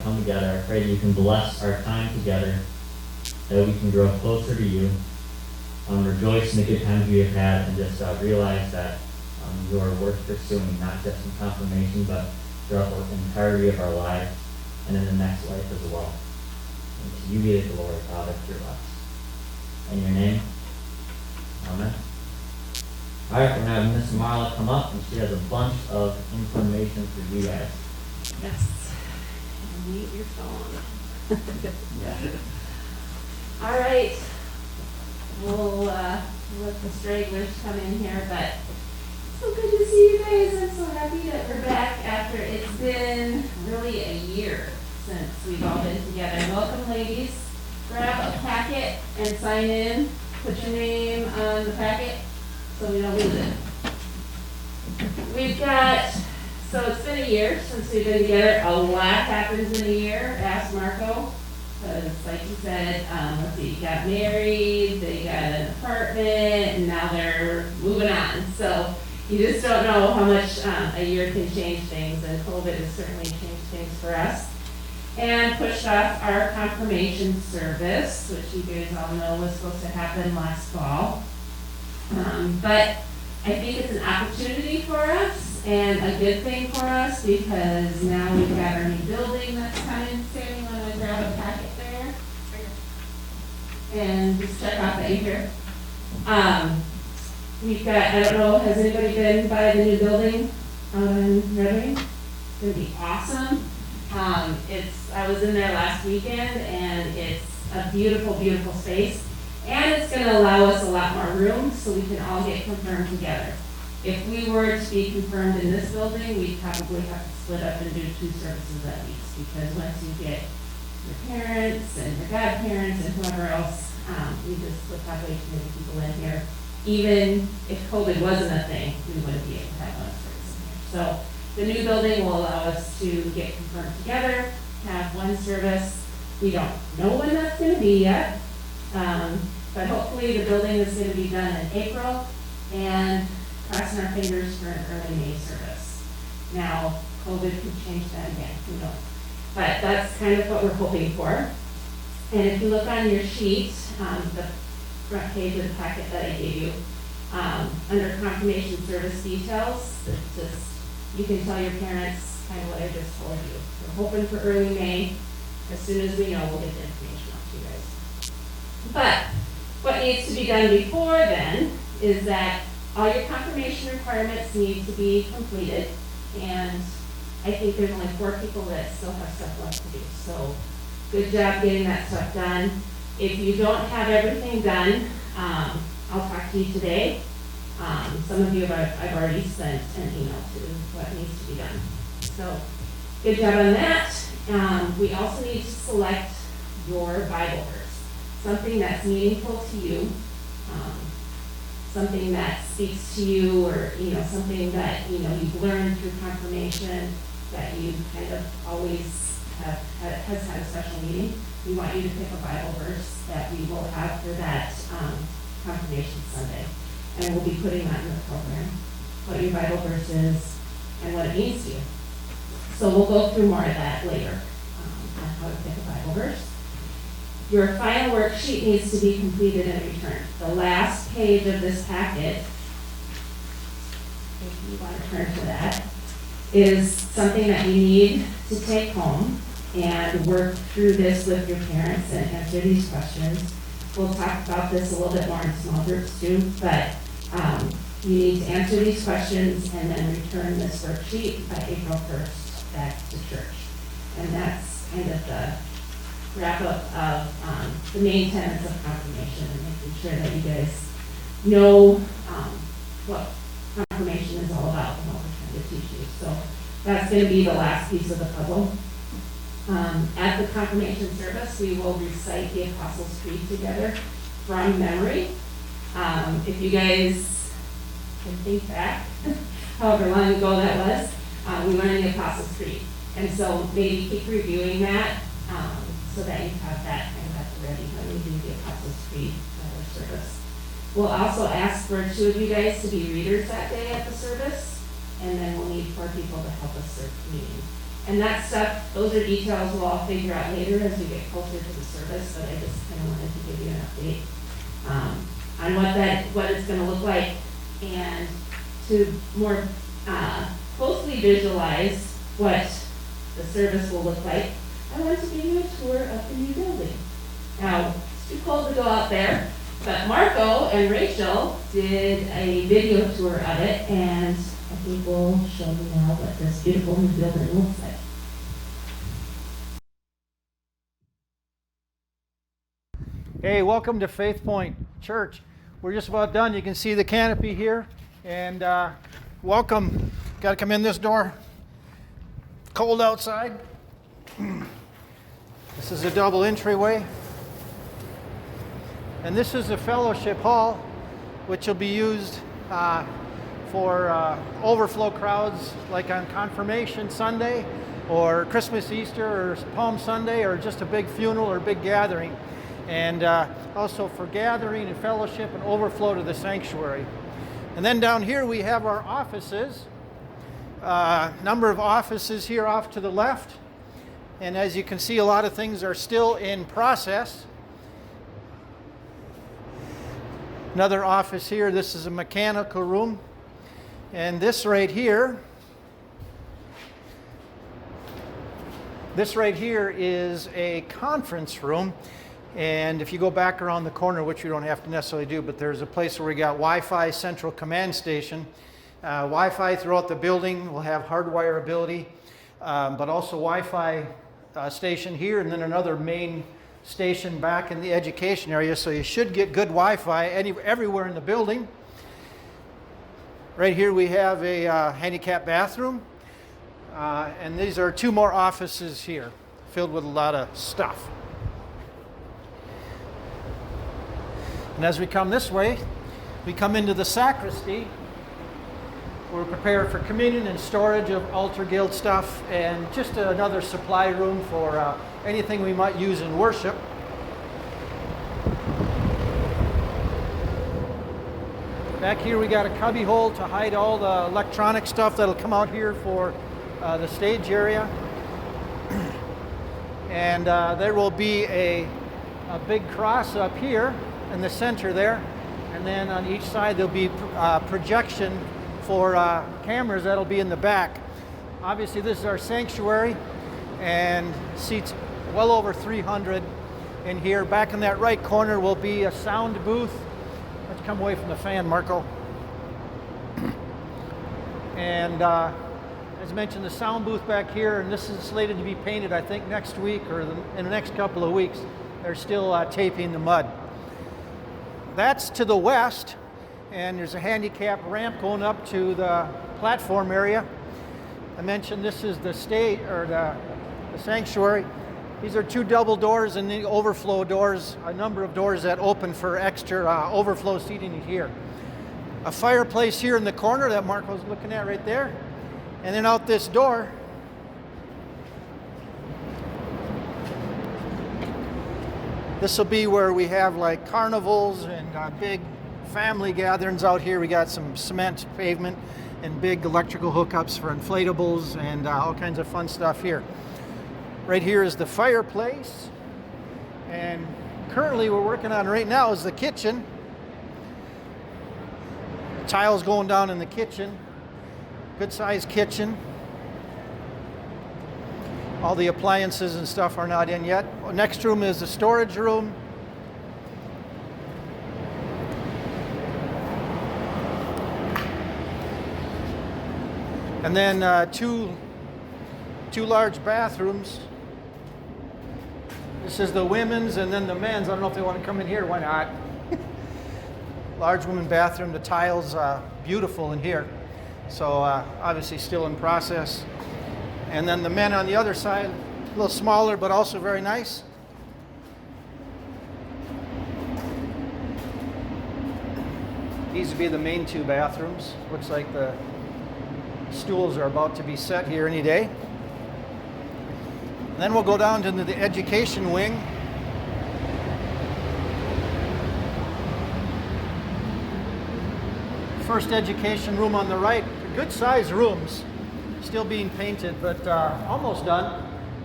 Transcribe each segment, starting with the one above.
come together. I pray that you can bless our time together, that we can grow closer to you, rejoice in the good times we have had, and just realize that you are worth pursuing, not just in confirmation, but throughout the entirety of our lives and in the next life as well. And to you be the glory, Father, through us. In your name, amen. All right, we're going to have Miss Marla come up, and she has a bunch of information for you guys. Yes. Mute your phone. Yeah. All right. We'll let the stragglers come in here, but it's so good to see you guys. I'm so happy that we're back after it's been really a year since we've all been together. Welcome, ladies. Grab a packet and sign in. Put your name on the packet so we don't lose it. We've got, so it's been a year since we've been together. A lot happens in a year. Ask Marco. Because like you said, let's see, you got married, they got an apartment, and now they're moving on. So you just don't know how much a year can change things, and COVID has certainly changed things for us. And pushed off our confirmation service, which you guys all know was supposed to happen last fall. But I think it's an opportunity for us and a good thing for us because now we've got our new building that's coming. Sammy, want to grab a packet there? And just check out that here. We've got, I don't know, has anybody been by the new building on Reading? It's going to be awesome. I was in there last weekend and it's a beautiful, beautiful space. And it's going to allow us a lot more room so we can all get confirmed together. If we were to be confirmed in this building, we'd probably have to split up and do 2 services at least, because once you get your parents and your godparents and whoever else, we just would have way too many people in here. Even if COVID wasn't a thing, we wouldn't be able to have one service in here. So the new building will allow us to get confirmed together, have one service. We don't know when that's going to be yet, but hopefully the building is going to be done in April, and crossing our fingers for an early May service. Now, COVID could change that again, who knows? But that's kind of what we're hoping for. And if you look on your sheet, the front page of the packet that I gave you, under confirmation service details, it's just, you can tell your parents kind of what I just told you. We're hoping for early May. As soon as we know, we'll get the information out to you guys. But what needs to be done before then is that all your confirmation requirements need to be completed, and I think there's only 4 people that still have stuff left to do. So good job getting that stuff done. If you don't have everything done, I'll talk to you today. Some of you I've already sent an email to what needs to be done. So good job on that. We also need to select your Bible verse, something that's meaningful to you. Something that speaks to you, or something that you've learned through confirmation that you kind of always has had a special meaning. We want you to pick a Bible verse that we will have for that confirmation Sunday, and we'll be putting that in the program, what your Bible verse is and what it means to you. So we'll go through more of that later on how to pick a Bible verse. Your final worksheet needs to be completed and returned. The last page of this packet, if you want to turn to that, is something that you need to take home and work through this with your parents and answer these questions. We'll talk about this a little bit more in small groups too, but you need to answer these questions and then return this worksheet by April 1st back to church. And that's kind of the wrap up of the main tenets of confirmation, and making sure that you guys know what confirmation is all about and what we're trying to teach you. So that's going to be the last piece of the puzzle. At the confirmation service, we will recite the Apostles' Creed together from memory. If you guys can think back, however long ago that was, we learned the Apostles' Creed. And so maybe keep reviewing that so that you have that kind of at the ready when we do the Apostles' Creed at our service. We'll also ask for 2 of you guys to be readers that day at the service, and then we'll need 4 people to help us serve communion. And that stuff, those are details we'll all figure out later as we get closer to the service, but I just kind of wanted to give you an update on what it's gonna look like. And to more closely visualize what the service will look like, I want to give you a tour of the new building. Now, it's too cold to go out there, but Marco and Rachel did a video tour of it, and I think we'll show you now what this beautiful new building looks like. Hey, welcome to Faith Point Church. We're just about done. You can see the canopy here, and welcome. Got to come in this door. Cold outside. This is a double entryway. And this is the fellowship hall, which will be used for overflow crowds, like on Confirmation Sunday, or Christmas, Easter, or Palm Sunday, or just a big funeral or big gathering. And also for gathering and fellowship and overflow to the sanctuary. And then down here we have our offices. Number of offices here off to the left. And as you can see, a lot of things are still in process. Another office here, this is a mechanical room. And this right here is a conference room. And if you go back around the corner, which you don't have to necessarily do, but there's a place where we got Wi-Fi central command station. Wi-Fi throughout the building will have hardwire ability, but also Wi-Fi station here, and then another main station back in the education area, so you should get good Wi-Fi everywhere in the building. Right here we have a handicap bathroom, and these are two more offices here, filled with a lot of stuff. And as we come this way, we come into the sacristy. We're prepared for communion and storage of altar guild stuff, and just another supply room for anything we might use in worship. Back here we got a cubby hole to hide all the electronic stuff that'll come out here for the stage area. And there will be a big cross up here in the center there, and then on each side there'll be projection for cameras that'll be in the back. Obviously this is our sanctuary and seats well over 300 in here. Back in that right corner will be a sound booth. Let's come away from the fan, Marco. And as mentioned, the sound booth back here, and this is slated to be painted I think next week or in the next couple of weeks. They're still taping the mud. That's to the west, and there's a handicap ramp going up to the platform area. I mentioned this is the stage, or the sanctuary. These are two double doors and the overflow doors, a number of doors that open for extra overflow seating here. A fireplace here in the corner that Marco's looking at right there. And then out this door, this will be where we have like carnivals and big family gatherings out here. We got some cement pavement and big electrical hookups for inflatables and all kinds of fun stuff here. Right here is the fireplace, and currently we're working on right now is the kitchen. Tiles going down in the kitchen. Good sized kitchen. All the appliances and stuff are not in yet. Next room is the storage room. And then two large bathrooms. This is the women's and then the men's. I don't know if they want to come in here. Why not? Large women's bathroom. The tiles beautiful in here. So obviously still in process. And then the men on the other side, a little smaller but also very nice. These would be the main two bathrooms. Looks like the stools are about to be set here any day. And then we'll go down to the education wing. First education room on the right. Good sized rooms. Still being painted, but almost done.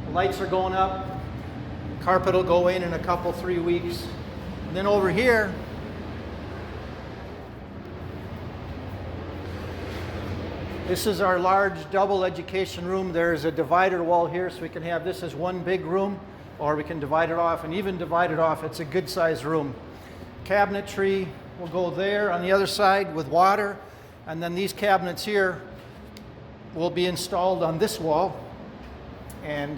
The lights are going up. Carpet will go in a couple, 3 weeks. And then over here, this is our large double education room. There's a divider wall here, so we can have this as one big room, or we can divide it off, and even divide it off, it's a good sized room. Cabinetry will go there on the other side with water, and then these cabinets here will be installed on this wall. And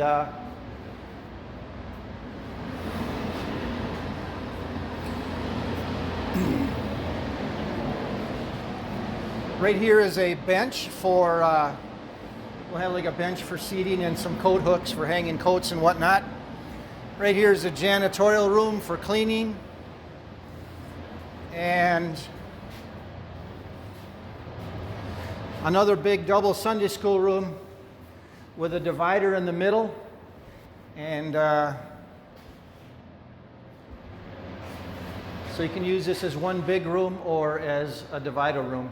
right here is a bench for, we'll have like a bench for seating and some coat hooks for hanging coats and whatnot. Right here is a janitorial room for cleaning. And another big double Sunday school room with a divider in the middle. And so you can use this as one big room or as a divider room.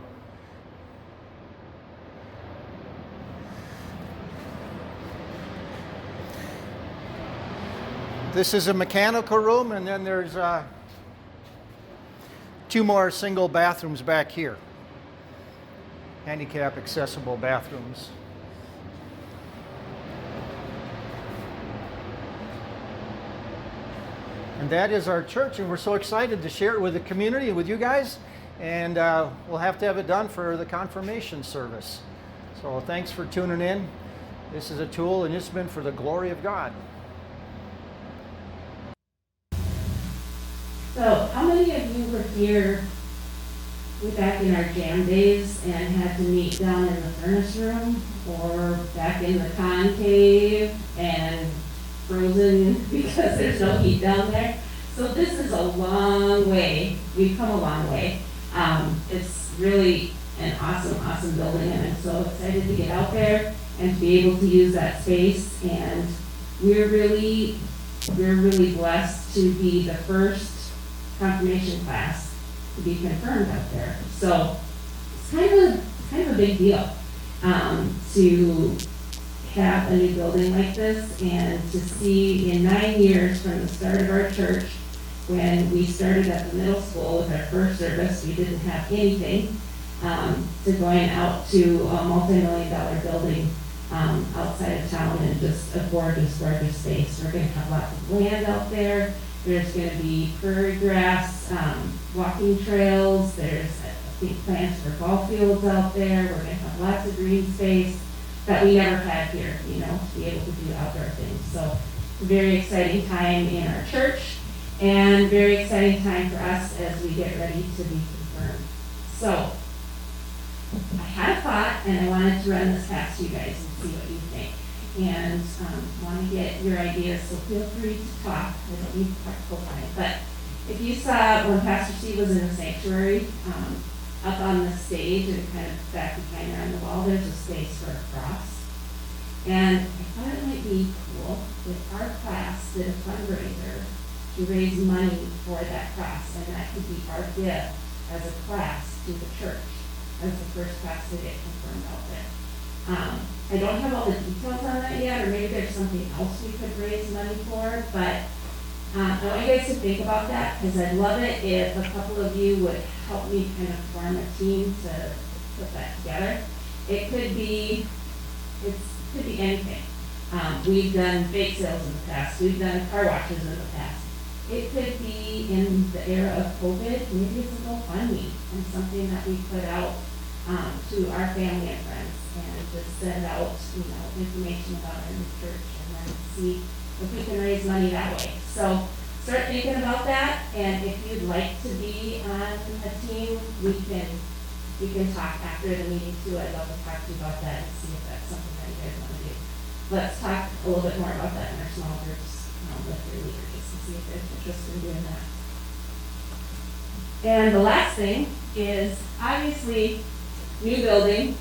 This is a mechanical room, and then there's 2 more single bathrooms back here. Handicap accessible bathrooms. And that is our church, and we're so excited to share it with the community, with you guys. And we'll have to have it done for the confirmation service. So thanks for tuning in. This is a tool, and it's been for the glory of God. So, how many of you were here way back in our jam days and had to meet down in the furnace room or back in the concave and frozen because there's no heat down there? So this is a long way. We've come a long way. It's really an awesome building, and I'm so excited to get out there and to be able to use that space. And we're really blessed to be the first confirmation class to be confirmed out there. So it's kind of a big deal to have a new building like this, and to see in 9 years from the start of our church, when we started at the middle school with our first service, we didn't have anything, to going out to a multi-million-dollar building outside of town, and just a gorgeous space. We're going to have lots of land out there. There's going to be prairie grass, walking trails. There's, I think, plans for ball fields out there. We're going to have lots of green space that we never had here, to be able to do outdoor things. So, very exciting time in our church, and very exciting time for us as we get ready to be confirmed. So, I had a thought, and I wanted to run this past you guys and see what you think. And want to get your ideas, so feel free to talk. I don't need to talk full time, but if you saw when Pastor Steve was in the sanctuary, up on the stage and kind of back behind her on the wall, there's a space for a cross. And I thought it might be cool if our class did a fundraiser to raise money for that cross, and that could be our gift as a class to the church, as the first class to get confirmed out there. I don't have all the details on that yet, or maybe there's something else we could raise money for, but I want you guys to think about that, because I'd love it if a couple of you would help me kind of form a team to put that together. It could be anything. We've done bake sales in the past. We've done car washes in the past. It could be in the era of COVID, maybe it's a GoFundMe and something that we put out to our family and friends, and just send out, information about our new church, and then see if we can raise money that way. So start thinking about that, and if you'd like to be on a team, we can talk after the meeting too. I'd love to talk to you about that and see if that's something that you guys want to do. Let's talk a little bit more about that in our small groups with your leaders, just to see if there's interest in doing that. And the last thing is, obviously, new building,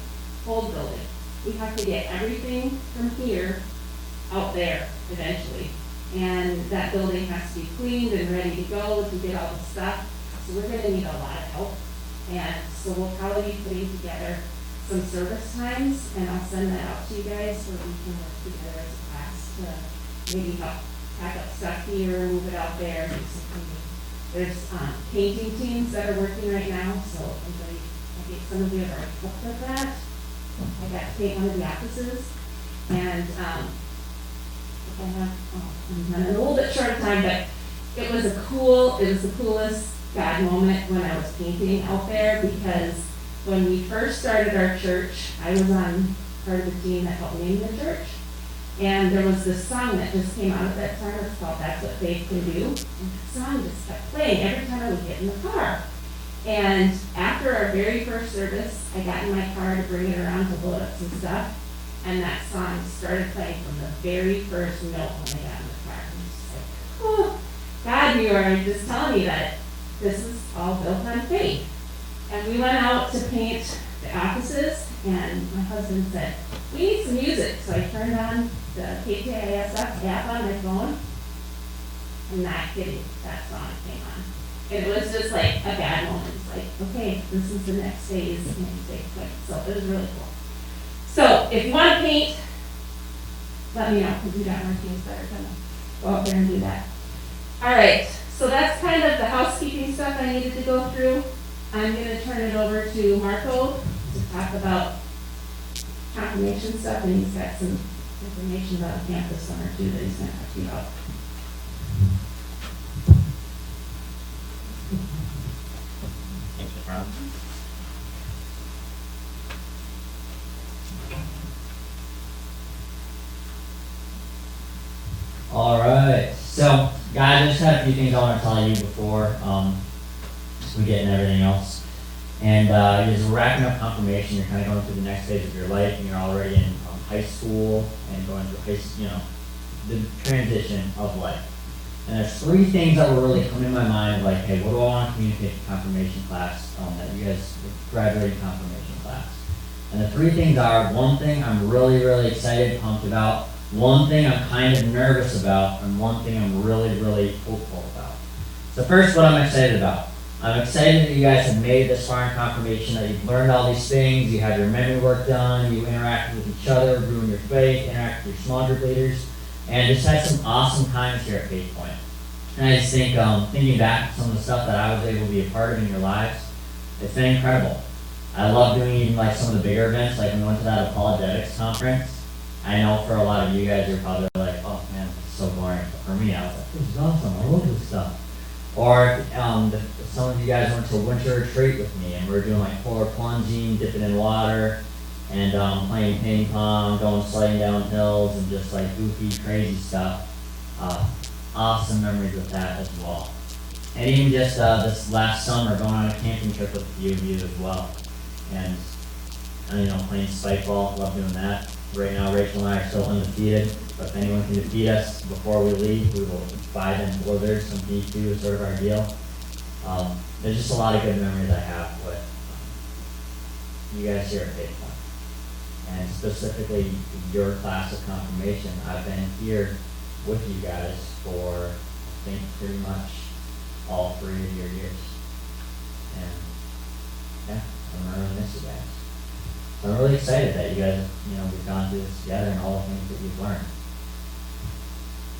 old building. We have to get everything from here out there eventually. And that building has to be cleaned and ready to go to get all the stuff. So we're going to need a lot of help. And so we'll probably be putting together some service times, and I'll send that out to you guys so we can work together as a class to maybe help pack up stuff here, move it out there, do some cleaning. There's painting teams that are working right now, so everybody, I think some of you have already helped with that. I got to paint one of the offices, and I'm running a little bit short of time, but it was the coolest God moment when I was painting out there, because when we first started our church, I was on part of the team that helped name the church. And there was this song that just came out at that time. It's called That's What Faith Can Do. And that song just kept playing every time I would get in the car. And after our very first service, I got in my car to bring it around to load up some stuff. And that song started playing from the very first note when I got in the car. And it's just like, oh, God, you are just telling me that this is all built on faith. And we went out to paint the offices, and my husband said, we need some music. So I turned on the KTISF app on my phone. I'm not kidding, that song came on. And it was just like a God moment. It's like, okay, this is the next phase. So it was really cool. So if you want to paint, let me know, because we got more teams that are going to go out there and do that. All right, so that's kind of the housekeeping stuff I needed to go through. I'm going to turn it over to Marco to talk about confirmation stuff, and he's got some information about camp this summer too that he's going to talk to you about. Thanks, Rob. All right, so guys, I just had a few things I want to tell you before we get into everything else. And as we're wrapping up confirmation, you're kind of going through the next stage of your life, and you're already in high school and going through the transition of life. And there's three things that were really coming to my mind, like, hey, what do I want to communicate to confirmation class, that you guys graduating confirmation class? And the three things are, one thing I'm really, really excited, pumped about, one thing I'm kind of nervous about, and one thing I'm really, really hopeful about. So first, what I'm excited about. I'm excited that you guys have made this far in confirmation, that you've learned all these things, you had your memory work done, you interacted with each other, grew in your faith, interacted with your small group leaders, and just had some awesome times here at Faith Point. And I just think, thinking back to some of the stuff that I was able to be a part of in your lives, it's been incredible. I love doing even like some of the bigger events, like when we went to that apologetics conference. I know for a lot of you guys, you're probably like, oh man, it's so boring. But for me, I was like, this is awesome, I love this stuff. Or some of you guys went to a winter retreat with me, and we were doing like polar plunging, dipping in water, and playing ping pong, going sledding down hills, and just like goofy, crazy stuff. Awesome memories with that as well. And even just this last summer, going on a camping trip with a few of you as well. And playing spike ball, love doing that. Right now, Rachel and I are still undefeated, but if anyone can defeat us before we leave, we will buy them blizzards. Some D2 is sort of our deal. There's just a lot of good memories I have with you guys here at Faith Point. And specifically your class of confirmation. I've been here with you guys for, I think, pretty much all 3 of your years. And yeah, I'm really miss you guys. I'm really excited that you guys, we've gone through this together and all the things that you've learned.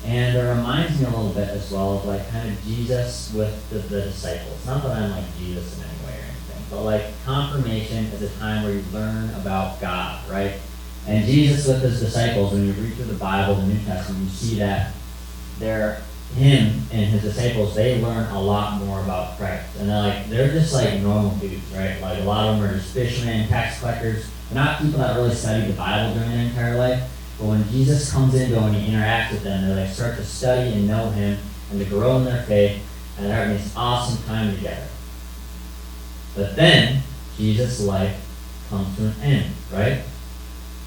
And it reminds me a little bit as well of like kind of Jesus with the disciples. Not that I'm like Jesus in any way or anything, but like confirmation is a time where you learn about God, right? And Jesus with his disciples, when you read through the Bible, the New Testament, you see that him and his disciples, they learn a lot more about Christ. And they're just like normal dudes, right? Like a lot of them are just fishermen, tax collectors. They're not people that really study the Bible during their entire life. But when Jesus comes into and he interacts with them, they start to study and know him and to grow in their faith, and they're having this awesome time together. But then Jesus' life comes to an end, right?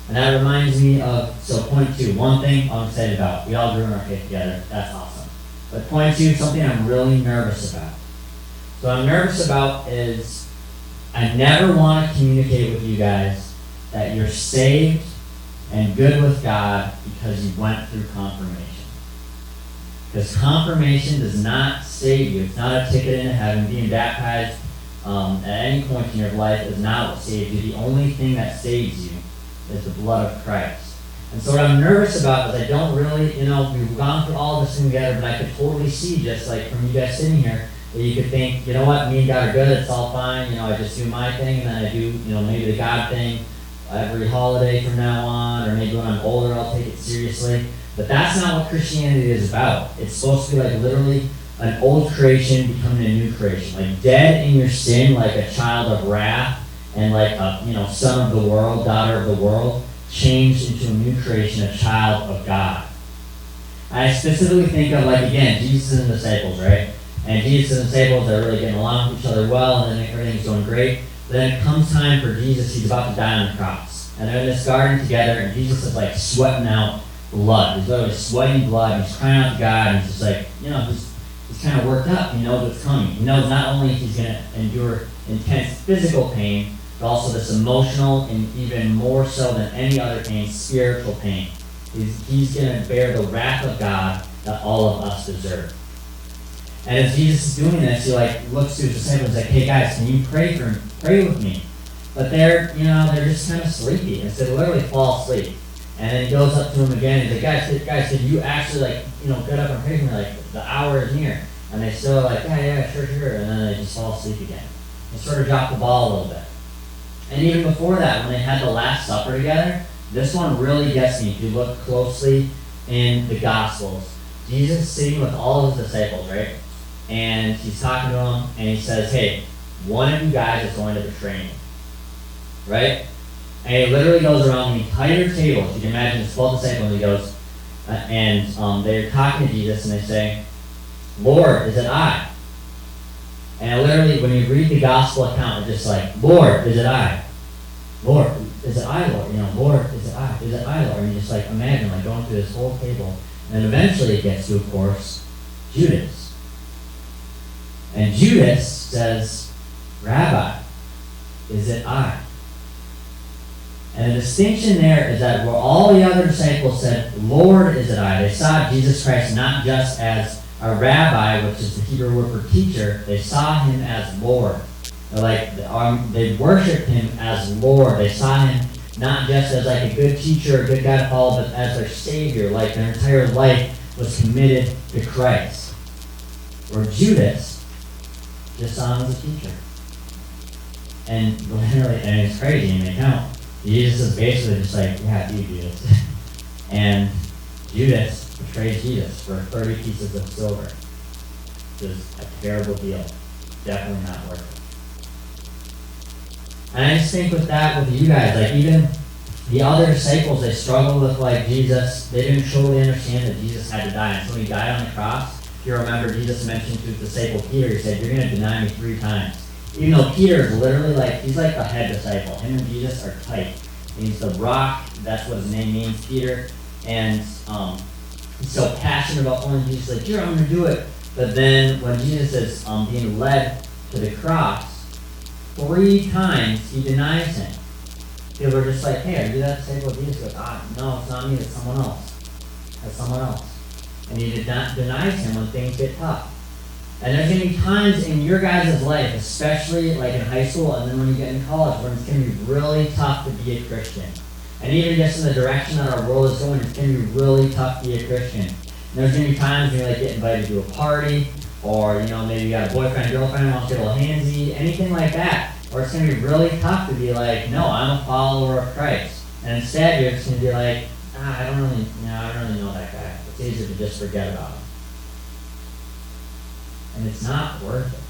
And that reminds me of, so point 2, one thing I'm excited about. We all grew in our faith together. That's awesome. But point 2, something I'm really nervous about. So what I'm nervous about is I never want to communicate with you guys that you're saved and good with God because you went through confirmation. Because confirmation does not save you. It's not a ticket into heaven. Being baptized at any point in your life is not what saves you. The only thing that saves you is the blood of Christ. And so what I'm nervous about is I don't really, we've gone through all this thing together, but I could totally see, just like from you guys sitting here, that you could think, you know what, me and God are good, it's all fine, I just do my thing, and then I do, maybe the God thing every holiday from now on, or maybe when I'm older I'll take it seriously. But that's not what Christianity is about. It's supposed to be like literally an old creation becoming a new creation. Like dead in your sin, like a child of wrath, and like a son of the world, daughter of the world, changed into a new creation, a child of God. I specifically think of, like, again, Jesus and the disciples, right? And Jesus and the disciples are really getting along with each other well, and then everything's going great. But then it comes time for Jesus, he's about to die on the cross. And they're in this garden together, and Jesus is like sweating out blood. He's literally sweating blood, and he's crying out to God, and he's just like, he's kind of worked up. He knows what's coming. He knows not only he's going to endure intense physical pain, but also this emotional, and even more so than any other pain, spiritual pain. He's going to bear the wrath of God that all of us deserve. And as Jesus is doing this, he looks to his disciples like, hey guys, can you pray with me? But they're just kind of sleepy, and so they literally fall asleep. And then he goes up to them again, and he's like, guys, did you actually get up and pray for me? Like, the hour is near. And they still like, yeah, sure. And then they just fall asleep again. They sort of drop the ball a little bit. And even before that, when they had the Last Supper together, this one really gets me. If you look closely in the Gospels, Jesus is sitting with all of his disciples, right? And he's talking to them, and he says, hey, one of you guys is going to betray me, right? And he literally goes around the entire table. You can imagine it's 12 disciples, and he goes, they're talking to Jesus, and they say, Lord, is it I? And literally, when you read the gospel account, it's just like, Lord, is it I? Lord, is it I, Lord? Lord, is it I? Is it I, Lord? And you just imagine going through this whole table. And eventually it gets to, of course, Judas. And Judas says, Rabbi, is it I? And the distinction there is that where all the other disciples said, Lord, is it I? They saw Jesus Christ not just as a rabbi, which is the Hebrew word for teacher. They saw him as Lord. They worshipped him as Lord. They saw him not just as a good teacher, a good guy to follow, but as their Savior. Their entire life was committed to Christ. Where Judas just saw him as a teacher. And literally, and it's crazy in the account. Jesus is basically just yeah, you Judas. And Judas betrays Jesus for 30 pieces of silver. Which is a terrible deal. Definitely not worth it. And I just think with you guys, even the other disciples, they struggled with Jesus. They didn't truly understand that Jesus had to die. And so when he died on the cross, if you remember, Jesus mentioned to his disciple Peter, he said, you're going to deny me 3 times. Even though Peter is literally he's the head disciple. Him and Jesus are tight. He's the rock, that's what his name means, Peter. And he's so passionate about following Jesus, sure, I'm going to do it. But then when Jesus is being led to the cross, 3 times he denies him. People are just hey, are you that disciple of Jesus? He goes, no, it's not me, it's someone else. It's someone else. And he denies him when things get tough. And there's going to be times in your guys' life, especially in high school and then when you get in college, when it's going to be really tough to be a Christian. And even just in the direction that our world is going, it's going to be really tough to be a Christian. And there's going to be times when you get invited to a party, or maybe you got a boyfriend, girlfriend, wants to get a little handsy, anything like that. Or it's going to be really tough to be no, I'm a follower of Christ. And instead you're just going to be I don't really know that guy. It's easier to just forget about him. And it's not worth it.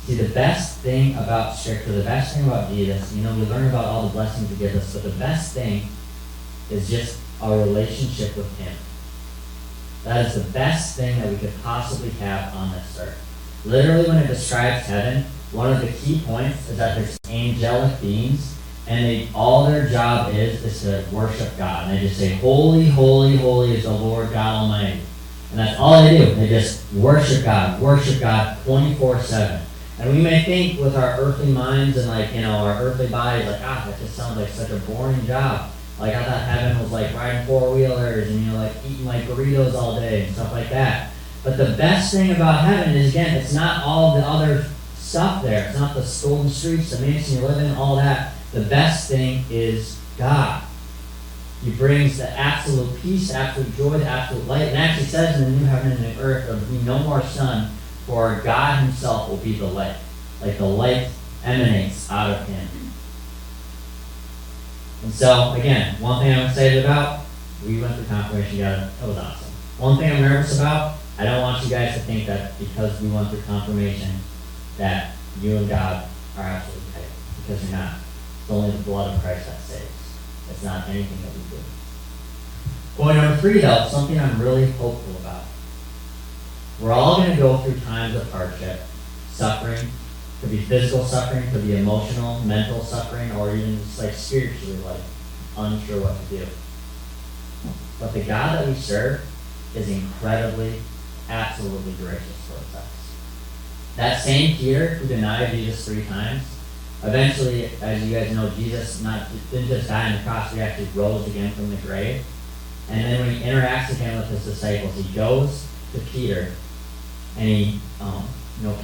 See, the best thing about Scripture, the best thing about Jesus, we learn about all the blessings he gives us, but the best thing is just our relationship with him. That is the best thing that we could possibly have on this earth. Literally, when it describes heaven, one of the key points is that there's angelic beings, and all their job is to worship God. And they just say, holy, holy, holy is the Lord God Almighty. And that's all they do. They just worship God 24/7. And we may think with our earthly minds and our earthly bodies, that just sounds like such a boring job. I thought heaven was riding 4-wheelers and eating burritos all day and stuff like that. But the best thing about heaven is, again, it's not all the other stuff there. It's not the golden streets, the mansion you live in, all that. The best thing is God. He brings the absolute peace, absolute joy, the absolute light. And it actually says in the new heaven and the earth, there will be no more sun, for God himself will be the light. Like the light emanates out of him. And so, again, one thing I'm excited about, we went through confirmation together. It was awesome. One thing I'm nervous about, I don't want you guys to think that because we went through confirmation that you and God are absolutely tight. Because you're not. It's only the blood of Christ that saves. It's not anything that we do. Point number 3, though, something I'm really hopeful about. We're all going to go through times of hardship, suffering. Could be physical suffering, could be emotional, mental suffering, or even just like spiritually, like unsure what to do. But the God that we serve is incredibly, absolutely gracious towards us. That same Peter who denied Jesus 3 times, eventually, as you guys know, Jesus didn't just die on the cross, he actually rose again from the grave. And then when he interacts again with his disciples, he goes to Peter, and he,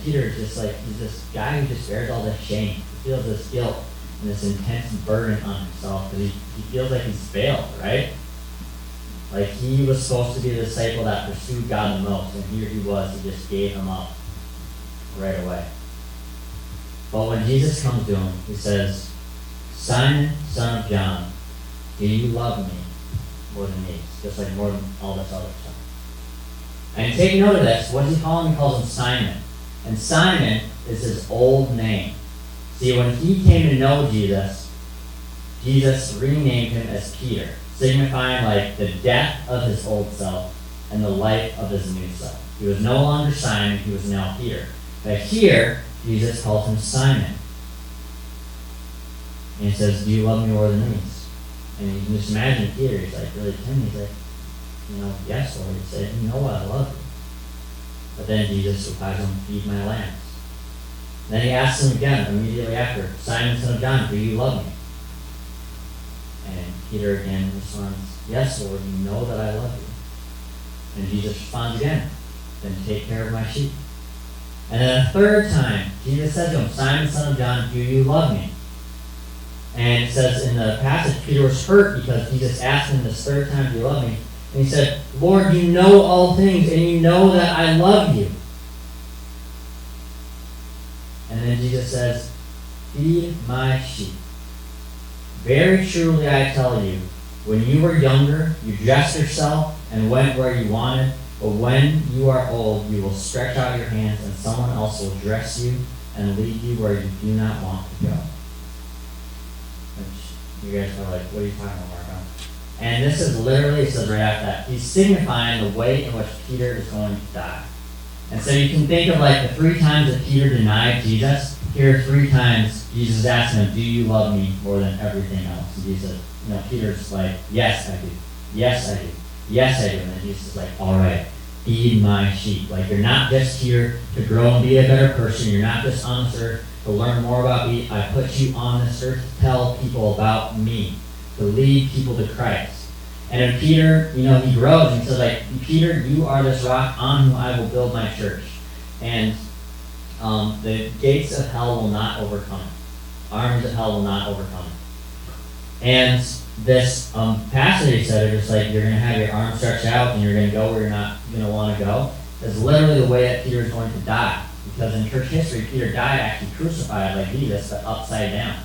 Peter is just like, he's this guy who just bears all this shame. He feels this guilt and this intense burden on himself because he feels like he's failed, right? Like he was supposed to be the disciple that pursued God the most, and here he was, he just gave him up right away. But when Jesus comes to him, he says, Simon, son of John, do you love me more than these? Just like more than all this other stuff. And take note of this. What does he call him? He calls him Simon. And Simon is his old name. See, when he came to know Jesus, Jesus renamed him as Peter, signifying like the death of his old self and the life of his new self. He was no longer Simon, he was now Peter. But here, Jesus calls him Simon. And he says, do you love me more than these? And you can just imagine Peter, he's like really timid. He's like, yes, Lord. He said, you know I love you. But then Jesus replies, feed my lambs. Then he asks him again, immediately after, Simon, son of John, do you love me? And Peter again responds, yes, Lord, you know that I love you. And Jesus responds again, then take care of my sheep. And then a third time, Jesus said to him, Simon, son of John, do you love me? And it says in the passage, Peter was hurt because Jesus asked him this third time, do you love me? And he said, Lord, you know all things, and you know that I love you. And then Jesus says, feed my sheep. Very truly I tell you, when you were younger, you dressed yourself and went where you wanted, but when you are old, you will stretch out your hands, and someone else will dress you and lead you where you do not want to go. Which you guys are like, what are you talking about, Marco? And this is literally, it says right after that, he's signifying the way in which Peter is going to die. And so you can think of like the 3 times that Peter denied Jesus. Here 3 times Jesus is asking him, do you love me more than everything else? And Jesus, Peter's like, yes, I do. Yes, I do. Yes, I do. And then Jesus is like, all right, feed my sheep. Like you're not just here to grow and be a better person. You're not just on this earth to learn more about me. I put you on this earth to tell people about me, to lead people to Christ. And in Peter, he grows and he says, like, Peter, you are this rock on whom I will build my church. And the gates of hell will not overcome it. Armies of hell will not overcome it. And this passage he said, it's like you're going to have your arms stretched out and you're going to go where you're not going to want to go. Is literally the way that Peter is going to die. Because in church history, Peter died actually crucified like Jesus, but upside down.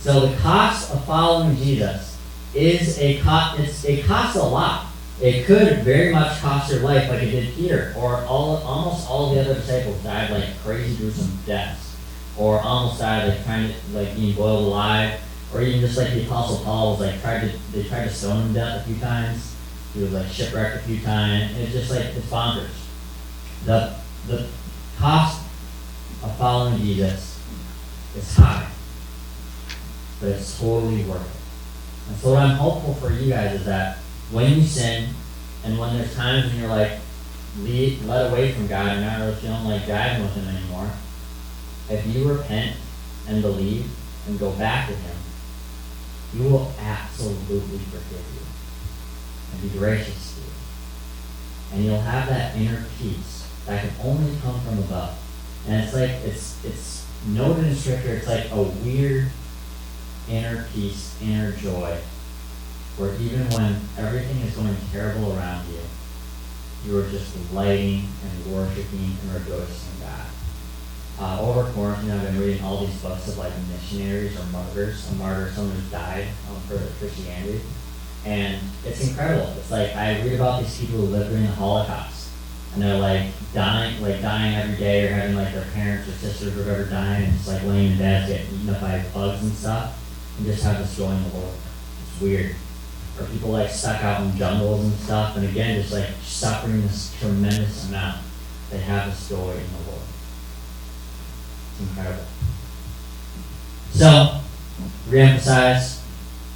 So the cost of following Jesus is it costs a lot. It could very much cost your life like it did Peter, or almost all the other disciples died like crazy gruesome deaths, or almost died like trying to being boiled alive, or even just like the Apostle Paul was like they tried to stone him to death a few times. He was like shipwrecked a few times. It's just like it's bonkers. The cost of following Jesus is high, but it's totally worth it. And so what I'm hopeful for you guys is that when you sin, and when there's times when you're like led away from God and not really feeling like driving with Him anymore, if you repent and believe and go back to Him, He will absolutely forgive you and be gracious to you. And you'll have that inner peace that can only come from above. And it's like, it's noted in scripture, it's like a weird inner peace, inner joy, where even when everything is going terrible around you, you are just lighting and worshiping and rejoicing in God. Over quarantine, I've been reading all these books of like missionaries or martyrs. A martyr, someone who's died for Christianity. And it's incredible. It's like, I read about these people who lived during the Holocaust. And they're like dying every day, or having like their parents or sisters or whatever dying, and just like laying in bed, getting eaten up by bugs and stuff, and just have this joy in the Lord. It's weird. Or people like stuck out in jungles and stuff, and again, just like suffering this tremendous amount. They have this joy in the Lord. It's incredible. So, reemphasize,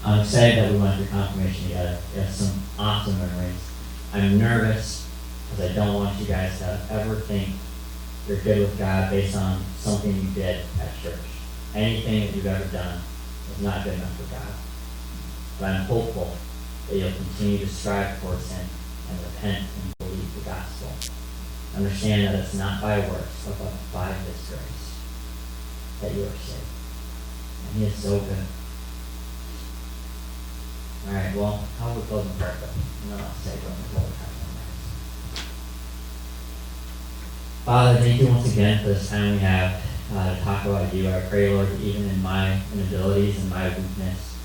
I'm excited that we went through confirmation together. We have some awesome memories. I'm nervous because I don't want you guys to ever think you're good with God based on something you did at church. Anything that you've ever done is not good enough for God. But I'm hopeful that you'll continue to strive towards Him and repent and believe the gospel. Understand that it's not by works, but by His grace that you are saved. And He is so good. Alright, well, how will we close in prayer? No, I'll say going to close. Father, thank you once again for this time we have to talk about you. I pray, Lord, even in my inabilities and my weakness,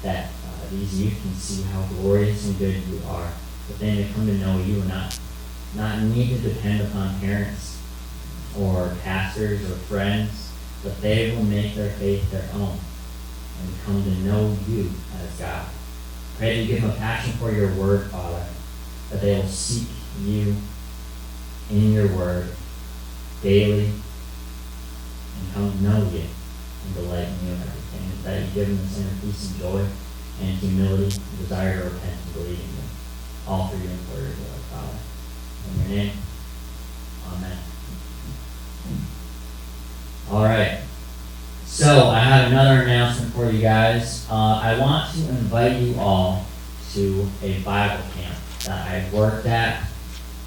that these youth can see how glorious and good you are, that they may come to know you and not need to depend upon parents or pastors or friends, but they will make their faith their own and come to know you as God. Pray that you give them a passion for your word, Father, that they will seek you in your word daily and come to know you and delight in you and everything. And that you give them this inner peace and joy and humility and desire to repent and believe in you. All for you and for your glory, Father. In your name, amen. All right. So I have another announcement for you guys. I want to invite you all to a Bible camp that I worked at,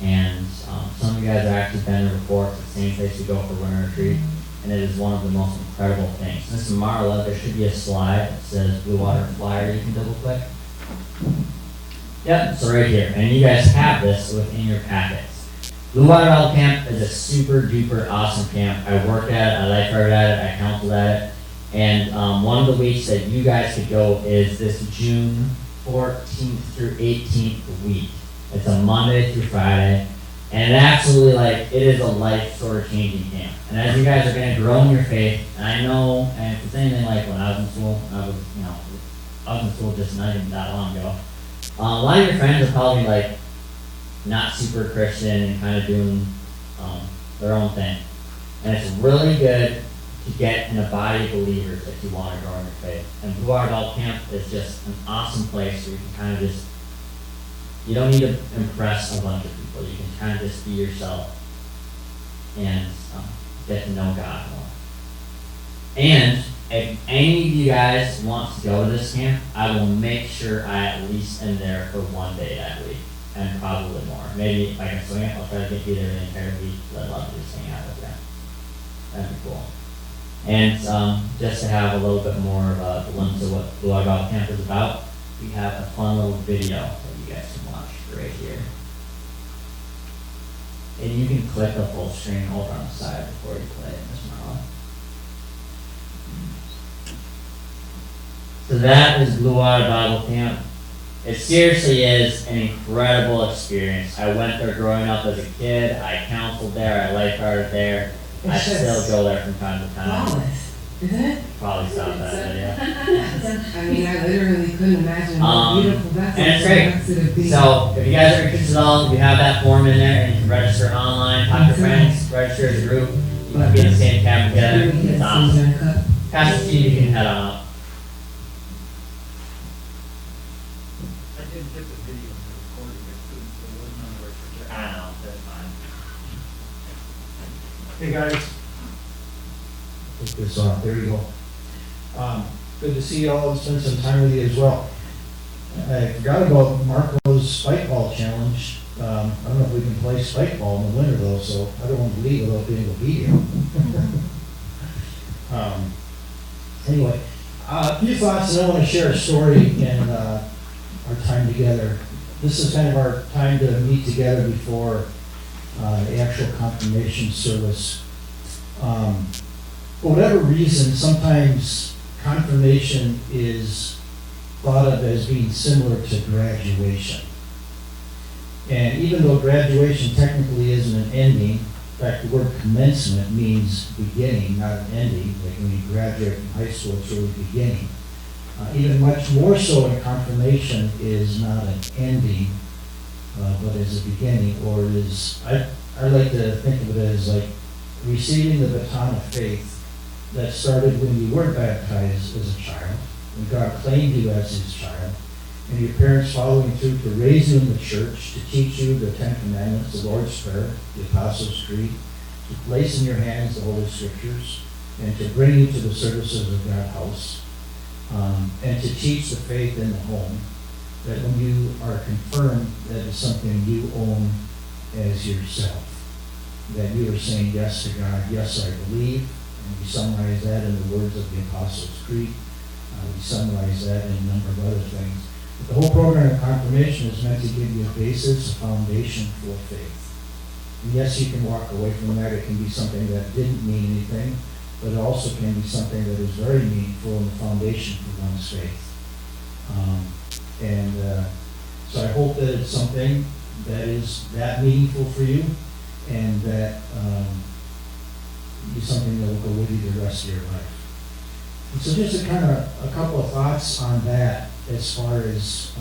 and some of you guys have actually been there before. It's the same place we go for winter retreat, and it is one of the most incredible things. This is Marla. There should be a slide that says Blue Water Flyer. You can double click. Yep, so right here, and you guys have this within your packets. Blue Water Bible Camp is a super duper awesome camp. I worked at it, I lifeguarded at it, I counseled at it, and one of the weeks that you guys could go is this June 14th through 18th week. It's a Monday through Friday, and it absolutely, like, it is a life sort of changing camp. And as you guys are going to grow in your faith, and I know, and if it's anything like when I was in school, I was in school just not even that long ago. A lot of your friends are probably like not super Christian and kind of doing their own thing. And it's really good to get in a body of believers if you want to grow in your faith. And Blue Water Adult Camp is just an awesome place where you can kind of just, you don't need to impress a bunch of people. You can kind of just be yourself and get to know God more. And if any of you guys want to go to this camp, I will make sure I at least am there for one day that week, and probably more. Maybe if I can swing it, I'll try to get you there the entire week. I'd love to just hang out with them. That'd be cool. And just to have a little bit more of a glimpse of what Blue Water Golf Camp is about, we have a fun little video that you guys can watch right here. And you can click the full screen over on the side before you play it, Miss Marla. So that is Blue Water Bible Camp. It seriously is an incredible experience. I went there growing up as a kid. I counseled there. I lifeguarded there. I still go there from time to time. Flawless, isn't it? Probably saw that video. I mean, I literally couldn't imagine how beautiful that's And it's great. So if you guys are interested at all, we have that form in there, and you can register online, talk to your friends, register as a group. You can be in the same camp together. It's awesome. Pastor Steve, you can head on up. I didn't get the video in the recording, it wasn't on the record. I know, that's fine. Hey, guys. This on, there you go. Good to see you all and spend some time with you as well. I forgot about Marco's Spike Ball Challenge. I don't know if we can play spike ball in the winter though, so I don't want to leave without being obedient. Anyway, a few thoughts, and I want to share a story in our time together. This is kind of our time to meet together before the actual confirmation service. For whatever reason, sometimes confirmation is thought of as being similar to graduation. And even though graduation technically isn't an ending, in fact, the word commencement means beginning, not an ending. Like when you graduate from high school, it's really beginning. Even much more so in confirmation is not an ending, but is a beginning, or is, I like to think of it as like receiving the baton of faith that started when you were baptized as a child, when God claimed you as his child, and your parents following through to raise you in the church, to teach you the Ten Commandments, the Lord's Prayer, the Apostles' Creed, to place in your hands the Holy Scriptures, and to bring you to the services of God's house, and to teach the faith in the home, that when you are confirmed, that is something you own as yourself. That you are saying yes to God, yes, I believe, and we summarize that in the words of the Apostles' Creed. We summarize that in a number of other things. But the whole program of confirmation is meant to give you a basis, a foundation for faith. And yes, you can walk away from that. It can be something that didn't mean anything, but it also can be something that is very meaningful in the foundation for one's faith. So I hope that it's something that is that meaningful for you, and that is something that will go with you the rest of your life. And so just a couple of thoughts on that, as far as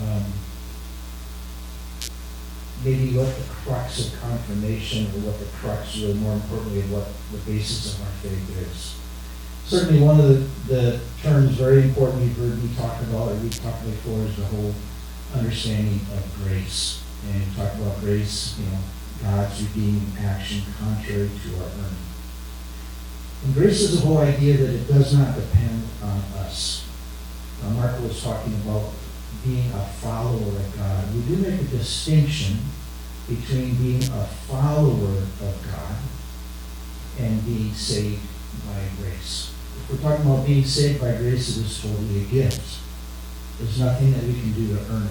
maybe what the crux of confirmation, or what the crux, or more importantly, what the basis of our faith is. Certainly one of the terms very important you've heard me talk about, or we've talked before, is the whole understanding of grace. And we talk about grace, God's redeeming action contrary to our earning. And grace is the whole idea that it does not depend on us. Now, Mark was talking about being a follower of God. We do make a distinction between being a follower of God and being saved by grace. If we're talking about being saved by grace, it is totally a gift. There's nothing that we can do to earn it.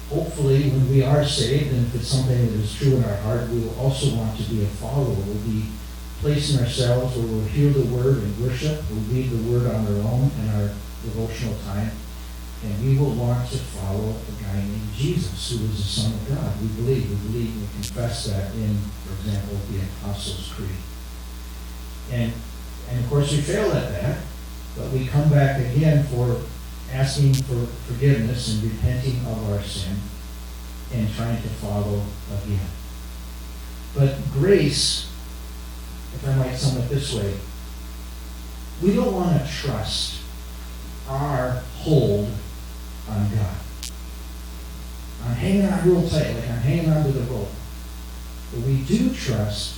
Hopefully, when we are saved, and if it's something that is true in our heart, we will also want to be a follower. We'll be placing ourselves where we'll hear the word and worship. We'll read the word on our own in our devotional time. And we will want to follow a guy named Jesus, who is the Son of God. We believe, we confess that in, for example, the Apostles' Creed. And of course, we fail at that, but we come back again for asking for forgiveness and repenting of our sin and trying to follow again. But grace, if I might sum it this way, we don't want to trust our hold on God. I'm hanging on real tight, like I'm hanging onto the rope. But we do trust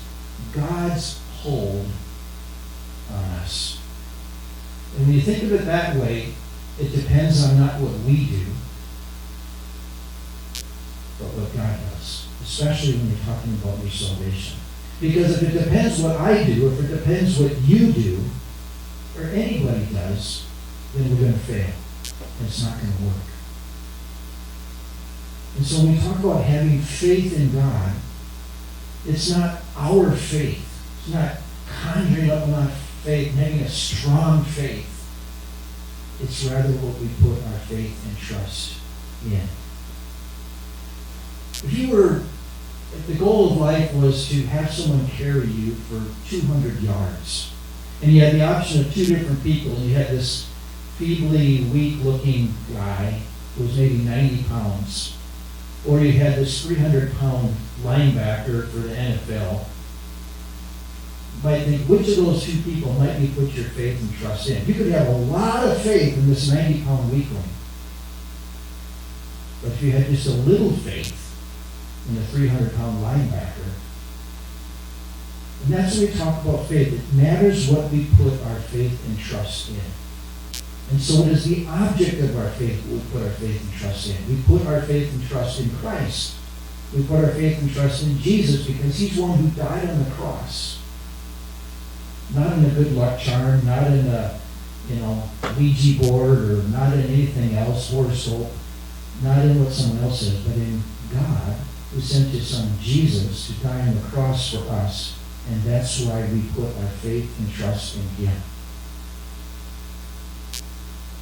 God's hold on us. And when you think of it that way, it depends on not what we do, but what God does, especially when you're talking about your salvation. Because if it depends what I do, if it depends what you do, or anybody does, then we're going to fail. And it's not going to work. And so when we talk about having faith in God, it's not our faith. It's not conjuring up enough faith and having a strong faith. It's rather what we put our faith and trust in. If the goal of life was to have someone carry you for 200 yards, and you had the option of two different people, and you had this feebly, weak-looking guy who was maybe 90 pounds, or you had this 300-pound linebacker for the NFL, you might think, which of those two people might you put your faith and trust in? You could have a lot of faith in this 90-pound weakling. But if you had just a little faith in the 300-pound linebacker, and that's when we talk about faith. It matters what we put our faith and trust in. And so it is the object of our faith we put our faith and trust in. We put our faith and trust in Christ. We put our faith and trust in Jesus because he's one who died on the cross. Not in a good luck charm, not in a, Ouija board, or not in anything else, horoscope, not in what someone else says, but in God, who sent his son Jesus to die on the cross for us. And that's why we put our faith and trust in him.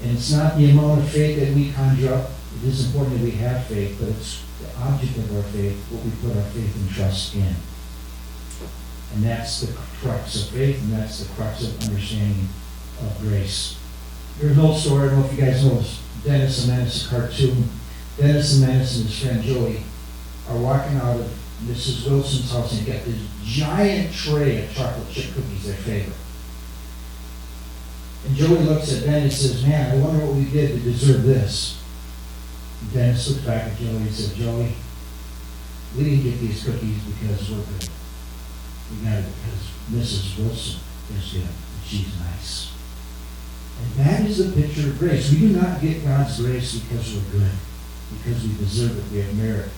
And it's not the amount of faith that we conjure up. It is important that we have faith, but it's the object of our faith, what we put our faith and trust in. And that's the crux of faith, and that's the crux of understanding of grace. There's an old story, I don't know if you guys know this, Dennis the Menace, a cartoon. Dennis the Menace and his friend Joey are walking out of Mrs. Wilson's house and got this giant tray of chocolate chip cookies, their favorite. And Joey looks at Dennis and says, man, I wonder what we did to deserve this. And Dennis looks back at Joey and said, Joey, we didn't get these cookies because we're good. We got it because Mrs. Wilson is good and she's nice. And that is the picture of grace. We do not get God's grace because we're good, because we deserve it, we have merit,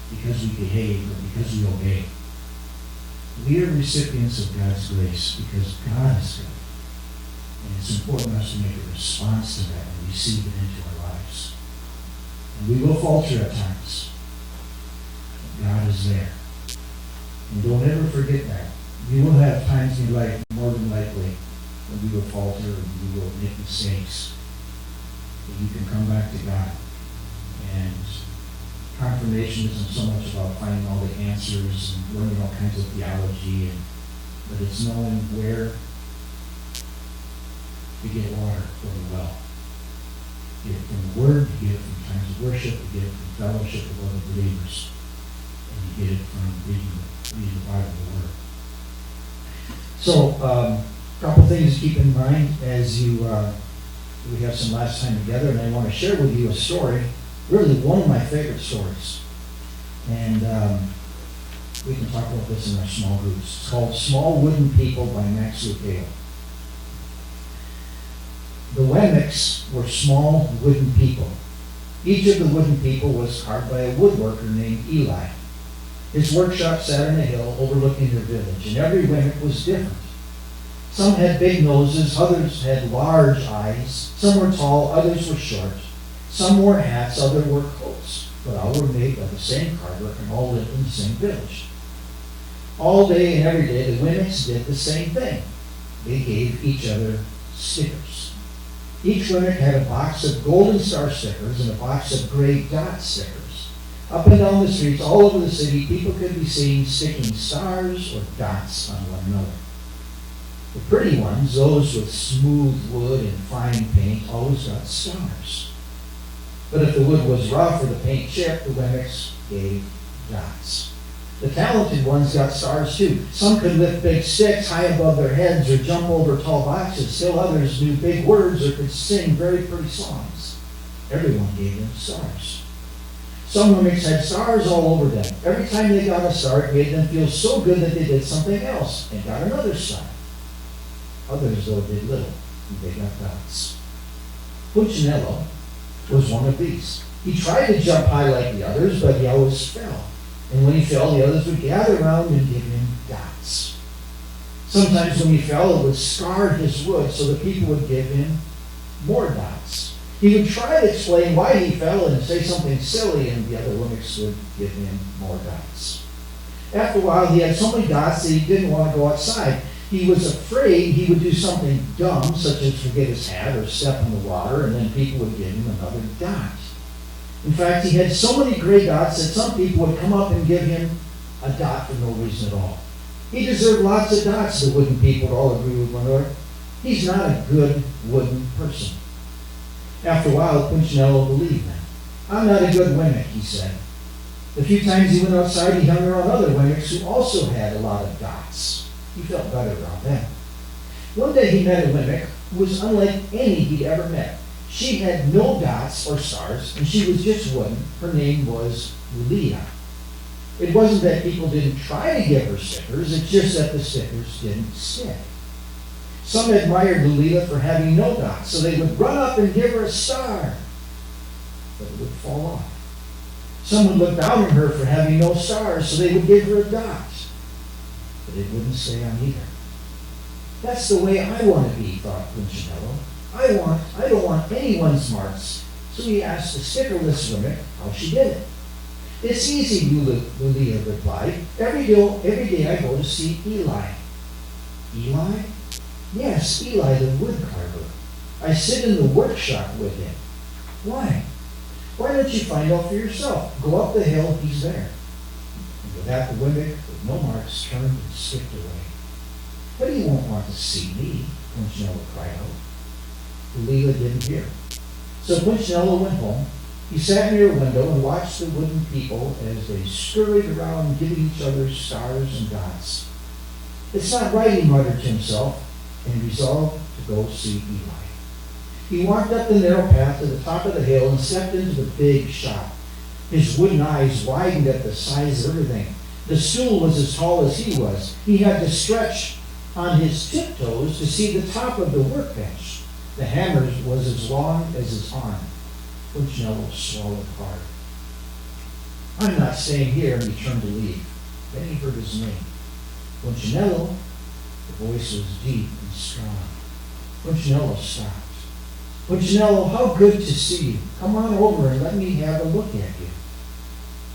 because we behave, or because we obey. We are recipients of God's grace because God is good. And it's important for us to make a response to that and receive it into our lives. And we will falter at times. But God is there. And don't ever forget that. You will have times in your life, more than likely, when we will falter and we will make mistakes. But you can come back to God. And confirmation isn't so much about finding all the answers and learning all kinds of theology, but it's knowing where to get water from the well. You get it from the Word, you get it from times of worship, you get it from fellowship with other believers, and you get it from reading the Bible, the Word. So, a couple things to keep in mind as we have some last time together, and I want to share with you a story, really one of my favorite stories. And we can talk about this in our small groups. It's called Small Wooden People by Max Lucado. The Wemmicks were small wooden people. Each of the wooden people was carved by a woodworker named Eli. His workshop sat on a hill overlooking their village, and every Wemmick was different. Some had big noses, others had large eyes, some were tall, others were short. Some wore hats, others wore coats, but all were made by the same carver and all lived in the same village. All day and every day, the Wemmicks did the same thing. They gave each other stickers. Each Wemmick had a box of golden star stickers and a box of gray dot stickers. Up and down the streets all over the city, people could be seen sticking stars or dots on one another. The pretty ones, those with smooth wood and fine paint, always got stars. But if the wood was rough or the paint chipped, the Wemmicks gave dots. The talented ones got stars too. Some could lift big sticks high above their heads or jump over tall boxes. Still others knew big words or could sing very pretty songs. Everyone gave them stars. Some Wemmicks had stars all over them. Every time they got a star, it made them feel so good that they did something else and got another star. Others, though, did little, and they got dots. Punchinello was one of these. He tried to jump high like the others, but he always fell. And when he fell, the others would gather around and give him dots. Sometimes when he fell, it would scar his wood, so the people would give him more dots. He would try to explain why he fell and say something silly, and the other Wemmicks would give him more dots. After a while, he had so many dots that he didn't want to go outside. He was afraid he would do something dumb, such as forget his hat or step in the water, and then people would give him another dot. In fact, he had so many gray dots that some people would come up and give him a dot for no reason at all. He deserved lots of dots, the wooden people would all agree with one another. He's not a good wooden person. After a while, Punchinello believed them. I'm not a good Wemmick, he said. The few times he went outside, he hung around other Wemmicks who also had a lot of dots. He felt better around them. One day he met a Wemmick who was unlike any he'd ever met. She had no dots or stars, and she was just wooden. Her name was Leah. It wasn't that people didn't try to give her stickers, it's just that the stickers didn't stick. Some admired Lulila for having no dots, so they would run up and give her a star, but it would fall off. Some would look down on her for having no stars, so they would give her a dot, but it wouldn't stay on either. That's the way I want to be, thought Punchinello. I don't want anyone's marks. So he asked the stickerless woman how she did it. It's easy, Lulila replied. Every day I go to see Eli. Eli? Yes, Eli the wood carver. I sit in the workshop with him. Why? Why don't you find out for yourself? Go up the hill, he's there. And with that, the women with no marks turned and skipped away. But he won't want to see me, Punchinello cried out. Lulila didn't hear. So Punchinello went home. He sat near a window and watched the wooden people as they scurried around giving each other stars and dots. It's not right, he muttered to himself, and resolved to go see Eli. He walked up the narrow path to the top of the hill and stepped into the big shop. His wooden eyes widened at the size of everything. The stool was as tall as he was. He had to stretch on his tiptoes to see the top of the workbench. The hammer was as long as his arm. Punchinello swallowed hard. I'm not staying here, and he turned to leave. Then he heard his name. Punchinello. The voice was deep and strong. Punchinello stopped. Punchinello, how good to see you. Come on over and let me have a look at you.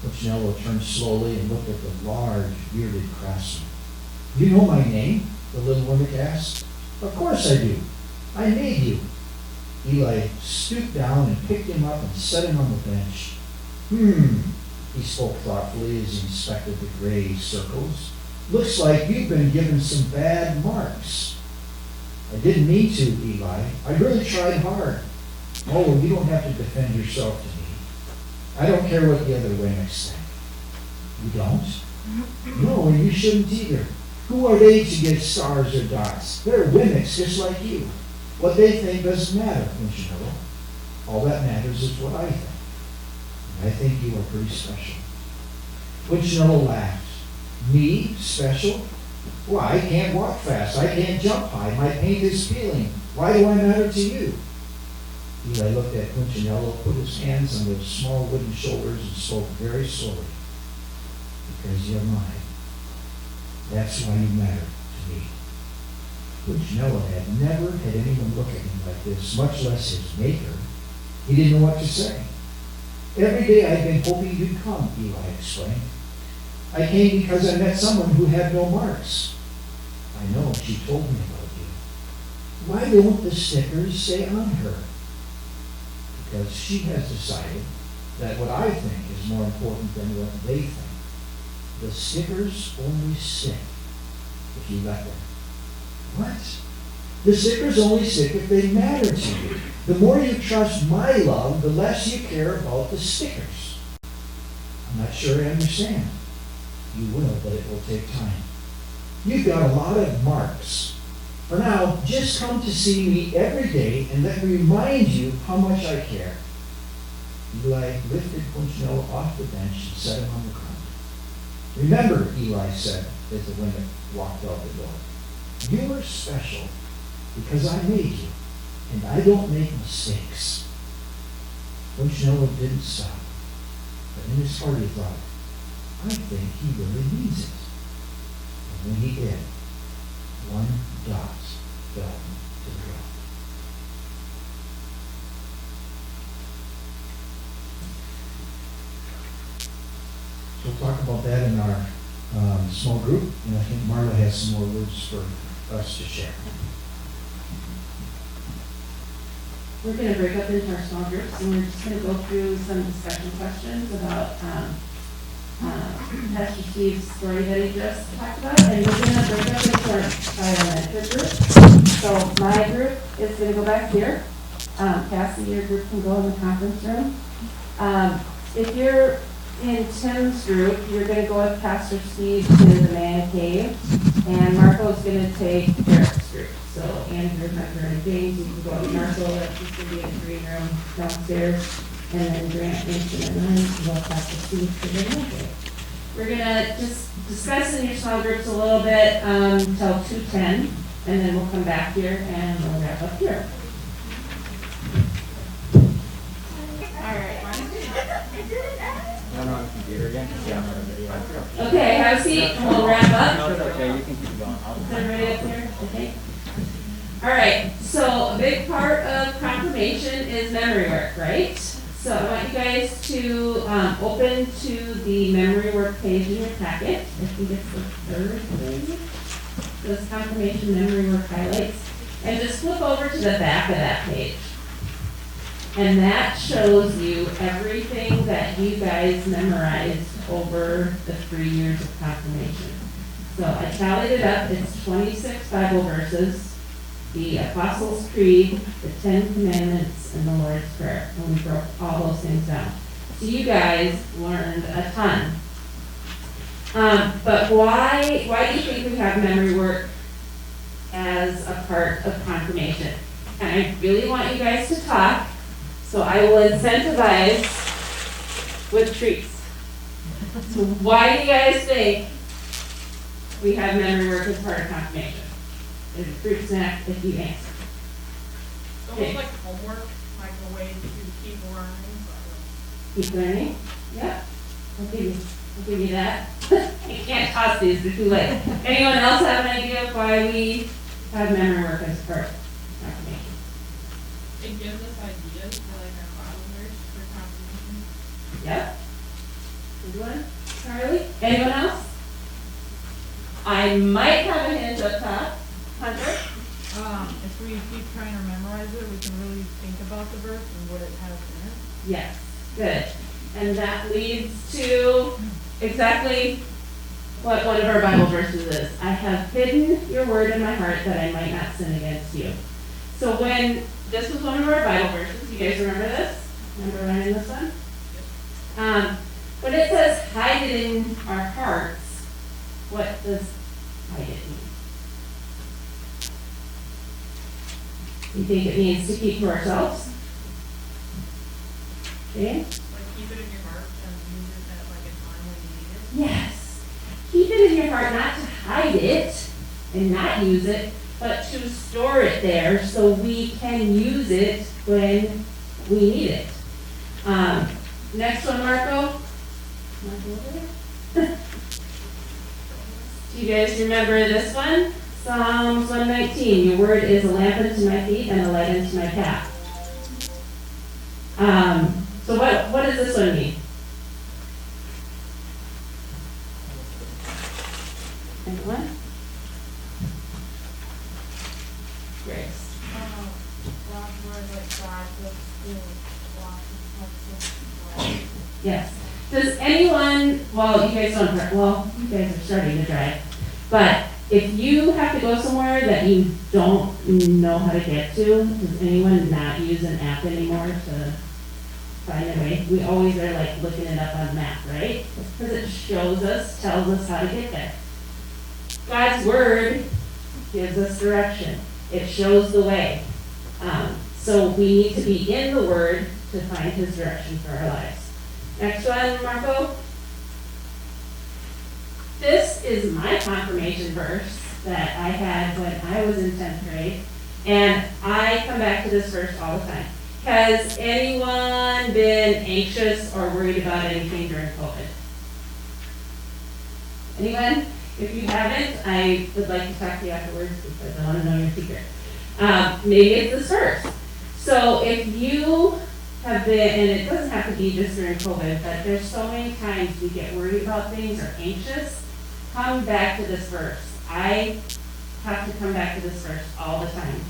Punchinello turned slowly and looked at the large, bearded craftsman. You know my name? The little woman asked. Of course I do. I made you. Eli stooped down and picked him up and set him on the bench. He spoke thoughtfully as he inspected the gray circles. Looks like you've been given some bad marks. I didn't mean to, Eli. I really tried hard. Oh, you don't have to defend yourself to me. I don't care what the other Wemmicks think. You don't? No, and you shouldn't either. Who are they to get stars or dots? They're Wemmicks just like you. What they think doesn't matter, Punchinello. All that matters is what I think. And I think you are pretty special. Punchinello laughed. Me? Special? Why, I can't walk fast. I can't jump high. My paint is peeling. Why do I matter to you? Eli looked at Punchinello, put his hands on those small wooden shoulders, and spoke very slowly. Because you're mine. That's why you matter to me. Punchinello had never had anyone look at him like this, much less his maker. He didn't know what to say. Every day I've been hoping you'd come, Eli explained. I came because I met someone who had no marks. I know, she told me about you. Why don't the stickers say on her? Because she has decided that what I think is more important than what they think. The stickers only stick if you let them. What? The stickers only stick if they matter to you. The more you trust my love, the less you care about the stickers. I'm not sure I understand. You will, but it will take time. You've got a lot of marks. For now, just come to see me every day and let me remind you how much I care. Eli lifted Punchinello off the bench and set him on the ground. Remember, Eli said as the women walked out the door, you are special because I made you, and I don't make mistakes. Punchinello didn't stop, but in his heart he thought, I think he really means it. And when he did, one dot fell to the ground. So we'll talk about that in our small group, and I think Marla has some more words for us to share. We're going to break up into our small groups, and we're just going to go through some discussion questions about Pastor Steve's story that he just talked about, and we're going to break up into our elementary group. So my group is going to go back here. Cassie, your group can go in the conference room. If you're in Tim's group, you're going to go with Pastor Steve to the man cave, and Marco's going to take Eric's group. So Andrew, Hunter, and James, you can go with Marco. That's just going to be in the green room downstairs. And then Grant, Mason, and I will have to see for the next. We're going to just discuss in your small groups a little bit until 2:10. and then we'll come back here and we'll wrap up here. I'm on the computer again. Yeah, I'm on the video. Okay, have a seat, and we'll wrap up. No, it's okay, you can keep going. Is everybody up here? Okay. All right, so a big part of confirmation is memory work, right? So I want you guys to open to the memory work page in your packet. I think it's the third page. Those confirmation memory work highlights. And just flip over to the back of that page. And that shows you everything that you guys memorized over the 3 years of confirmation. So I tallied it up, it's 26 Bible verses, the Apostles' Creed, the 10 Commandments, and the Lord's Prayer. And we broke all those things down. So you guys learned a ton. But why do you think we have memory work as a part of confirmation? And I really want you guys to talk, so I will incentivize with treats. So why do you guys think we have memory work as part of confirmation? There's a fruit snack if you answer. Almost like homework, like a way to keep learning. Keep learning? Yep. I'll give you that. You can't toss these, they're too late. Anyone else have an idea of why we have memory work as part of confirmation? It gives us ideas for like our Bible verse for confirmation. Yep. Good one. Charlie? Anyone else? I might have a hint up top. Hunter? If we keep trying to memorize it, we can really think about the verse and what it has in it. Yes. Good. And that leads to exactly what one of our Bible verses is. I have hidden your word in my heart that I might not sin against you. So when this was one of our Bible verses, you guys remember this? Remember learning this one? When it says hide it in our hearts, what does hide it mean? You think it means to keep to ourselves? Okay? Like keep it in your heart and use it at like a time when you need it. Yes. Keep it in your heart, not to hide it and not use it, but to store it there so we can use it when we need it. Next one, Marco. Marco over there. Do you guys remember this one? Psalms 119. Your word is a lamp unto my feet and a light unto my path. So what does this one mean? Anyone? Grace. God's word like God, Yes. Does anyone, well, you guys don't, you guys are starting to drive, but if you have to go somewhere that you don't know how to get to, does anyone not use an app anymore to find a way? We always are like looking it up on the map, right? Because it shows us, tells us how to get there. God's word gives us direction. It shows the way. So we need to be in the word to find his direction for our lives. Next one, Marco. This is my confirmation verse that I had when I was in 10th grade. And I come back to this verse all the time. Has anyone been anxious or worried about anything during COVID? Anyone? If you haven't, I would like to talk to you afterwards because I want to know your secret. Maybe it's this verse. So if you have been, and it doesn't have to be just during COVID, but there's so many times we get worried about things or anxious, come back to this verse. I have to come back to this verse all the time.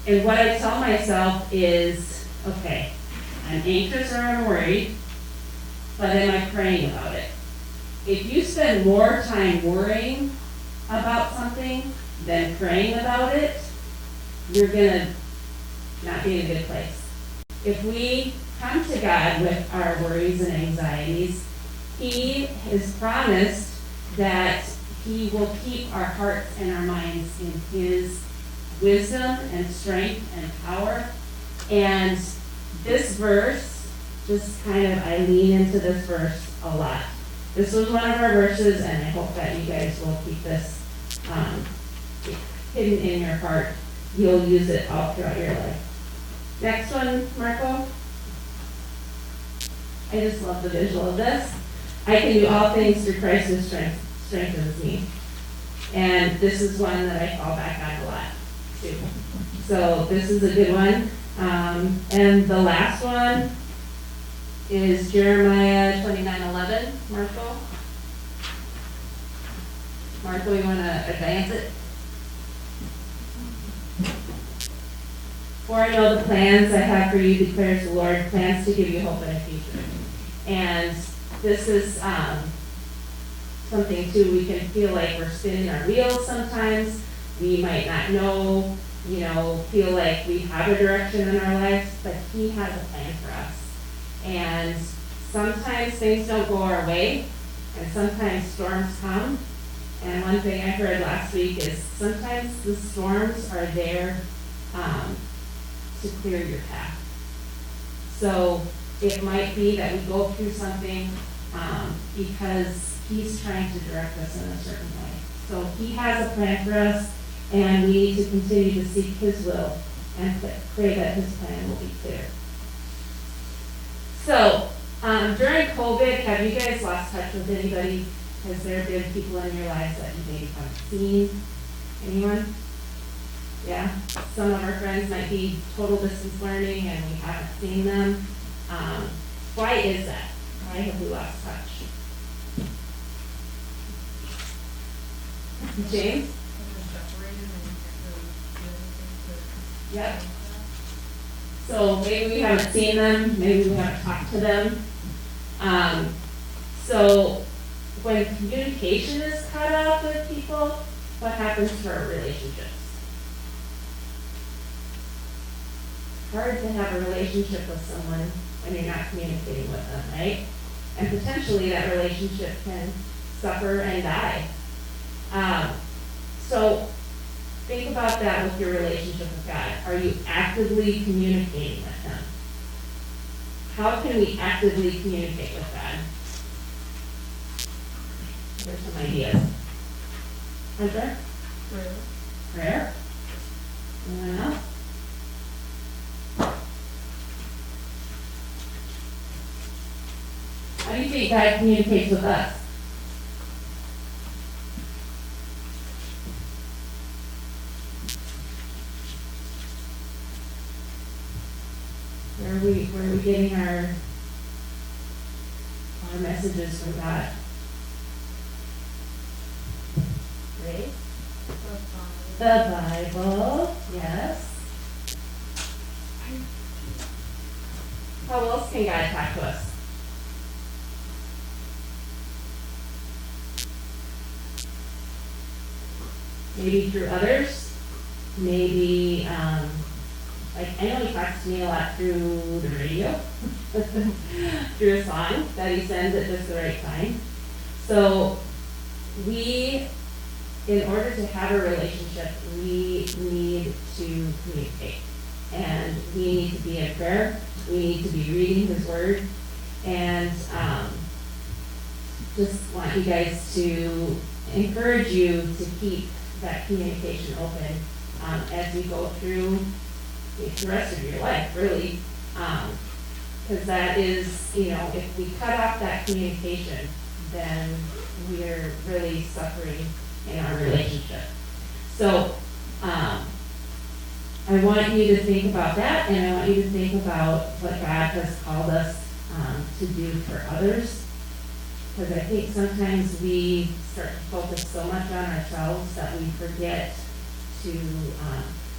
And what I tell myself is, okay, I'm anxious or I'm worried, but am I praying about it? If you spend more time worrying about something than praying about it, you're gonna not be in a good place. If we come to God with our worries and anxieties, He has promised that He will keep our hearts and our minds in His wisdom and strength and power. And this verse, just kind of, I lean into this verse a lot. This was one of our verses, and I hope that you guys will keep this hidden in your heart. You'll use it all throughout your life. Next one, Marco. I just love the visual of this. I can do all things through Christ who strengthens me. And this is one that I fall back on a lot, too. So this is a good one. And the last one is Jeremiah 29:11. Marco, you want to advance it? For I know the plans I have for you, declares the Lord, plans to give you hope and a future. And this is something too, we can feel like we're spinning our wheels sometimes. We might not know, feel like we have a direction in our lives, but He has a plan for us. And sometimes things don't go our way, and sometimes storms come. And one thing I heard last week is sometimes the storms are there to clear your path. So it might be that we go through something because He's trying to direct us in a certain way. So He has a plan for us, and we need to continue to seek His will and pray that His plan will be clear. So during COVID, have you guys lost touch with anybody? Has there been people in your lives that you maybe haven't seen? Anyone? Yeah, some of our friends might be total distance learning and we haven't seen them. Why is that? Why have we lost touch? James? Yep. So maybe we haven't seen them, maybe we haven't talked to them. So when communication is cut off with people, what happens to our relationships? Hard to have a relationship with someone when you're not communicating with them, right? And potentially that relationship can suffer and die. So think about that with your relationship with God. Are you actively communicating with Him? How can we actively communicate with God? Here's some ideas. Hunter? Prayer? Anyone else? How do you think God communicates with us? Where are we getting our messages from God? Right? The Bible, yes. How else can God talk to us? Maybe through others, maybe, like, I know He talks to me a lot through the radio, through a song that He sends at just the right time. So in order to have a relationship, we need to communicate. And we need to be in prayer, we need to be reading His Word, and just want you guys to encourage you to keep that communication open as we go through the rest of your life, really. Because that is, if we cut off that communication, then we're really suffering in our relationship. So I want you to think about that, and I want you to think about what God has called us to do for others. Because I think sometimes we start to focus so much on ourselves that we forget to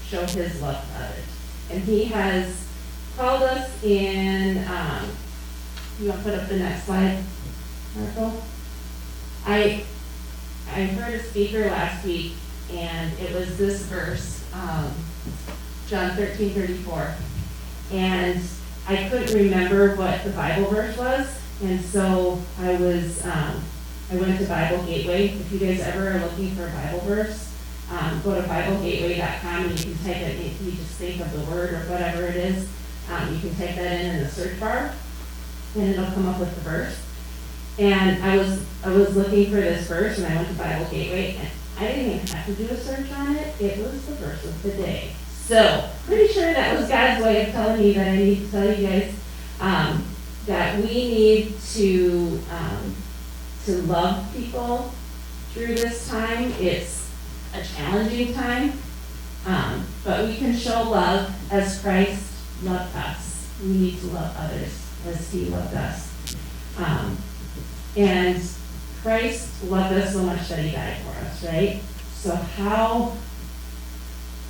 show His love to others. And He has called us in, you want to put up the next slide, Marco? I heard a speaker last week, and it was this verse, John 13:34. And I couldn't remember what the Bible verse was, and so I went to Bible Gateway. If you guys ever are looking for a Bible verse, go to BibleGateway.com and you can type it, if you just think of the word or whatever it is, you can type that in the search bar, and it'll come up with the verse. And I was looking for this verse, and I went to Bible Gateway, I didn't even have to do a search on it, it was the verse of the day. So, pretty sure that was God's way of telling me that I need to tell you guys, that we need to love people through this time. It's a challenging time, but we can show love as Christ loved us. We need to love others as he loved us. And Christ loved us so much that he died for us, right? So how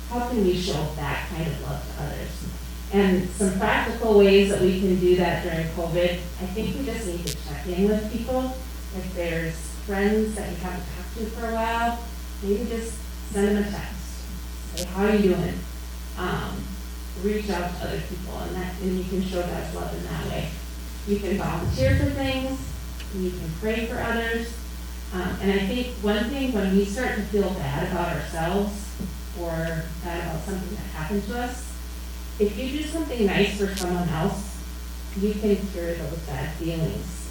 can we show that kind of love to others? And some practical ways that we can do that during COVID, I think we just need to check in with people. If there's friends that you haven't talked to for a while, maybe just send them a text. Say, how are you doing? Reach out to other people, and you can show God's love in that way. You can volunteer for things, you can pray for others. And I think one thing, when we start to feel bad about ourselves or bad about something that happened to us, if you do something nice for someone else, you can cure those bad feelings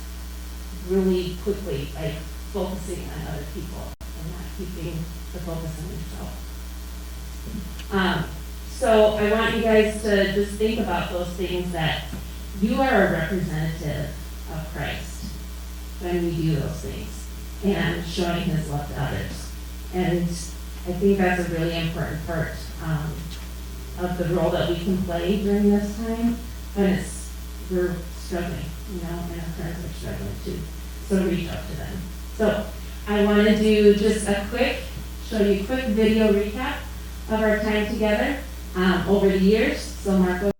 really quickly by focusing on other people and not keeping the focus on yourself. So I want you guys to just think about those things, that you are a representative of Christ when we do those things and showing his love to others. And I think that's a really important part of the role that we can play during this time when we're struggling, and our friends are struggling too. So reach out to them. So I want to do just show you a quick video recap of our time together over the years. So Marco.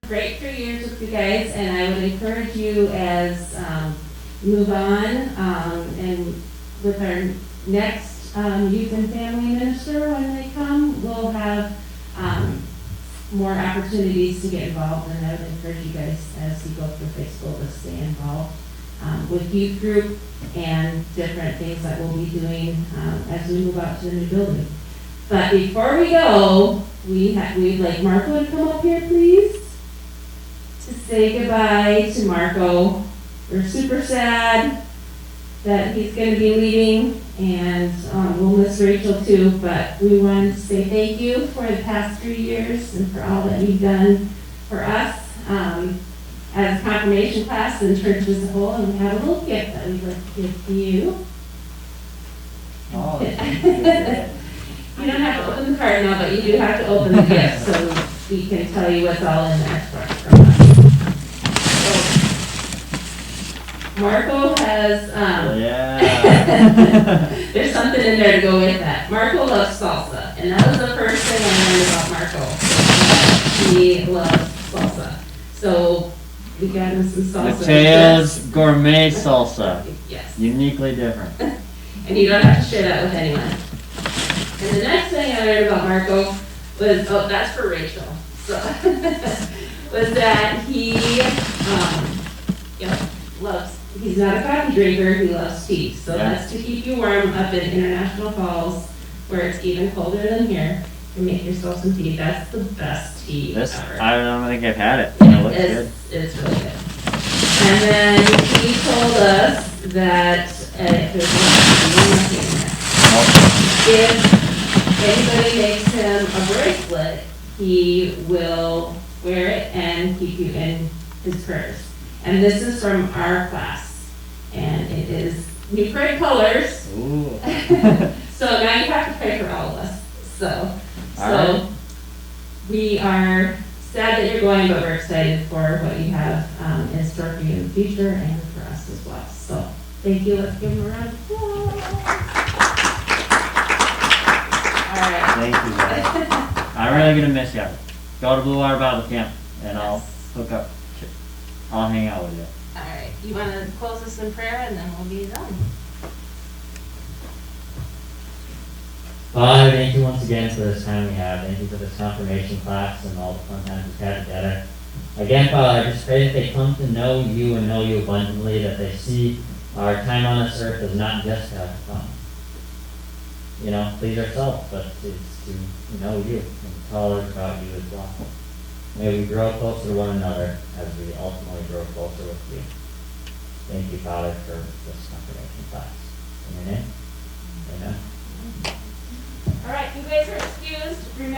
Great 3 years with you guys, and I would encourage you as move on and with our next youth and family minister when they come, we'll have more opportunities to get involved, and I would encourage you guys as you go through high school to stay involved with youth group and different things that we'll be doing as we move out to the new building. But before we go, we'd like Marco to come up here, please, to say goodbye to Marco. We're super sad that he's gonna be leaving, and we'll miss Rachel too, but we wanted to say thank you for the past 3 years and for all that you've done for us as a confirmation class and church as a whole, and we have a little gift that we'd like to give to you. Oh, You don't have to open the card now, but you do have to open the gift, so we can tell you what's all in there from us. So, Marco has, yeah. there's something in there to go with that. Marco loves salsa, and that was the first thing I learned about Marco. He loves salsa. So, we got him some salsa. Matea's gourmet salsa, Yes. uniquely different. And you don't have to share that with anyone. And the next thing I learned about Marco was, oh, that's for Rachel. So, was that he, loves, he's not a coffee drinker, he loves tea. So Yeah. that's to keep you warm up in International Falls, where it's even colder than here. You make yourself some tea. That's the best tea This, ever. I don't think I've had it. It looks good. It's really good. And then he told us that, if there's one more thing there. If anybody makes him a bracelet, he will wear it and keep you in his prayers. And this is from our class, and it is new prayed colors. Ooh. So now you have to pray for all of us. So Alright. we are sad that you're going, but we're excited for what you have in store for you in the future and for us as well. So thank you. Let's give him a round of applause. All right. Thank you, guys. I'm really gonna miss you. Go to Blue Water Bible Camp, and I'll hook up. I'll hang out with you. All right. You want to close us in prayer, and then we'll be done. Father, thank you once again for this time we have. Thank you for this confirmation class and all the fun times we've had together. Again, Father, I just pray that they come to know you and know you abundantly, that they see our time on this earth as not just to please ourselves, but to know you and tell others about you as well. May we grow closer to one another as we ultimately grow closer with you. Thank you, Father, for this confirmation class. In your name, amen. All right. You guys are excused. Remember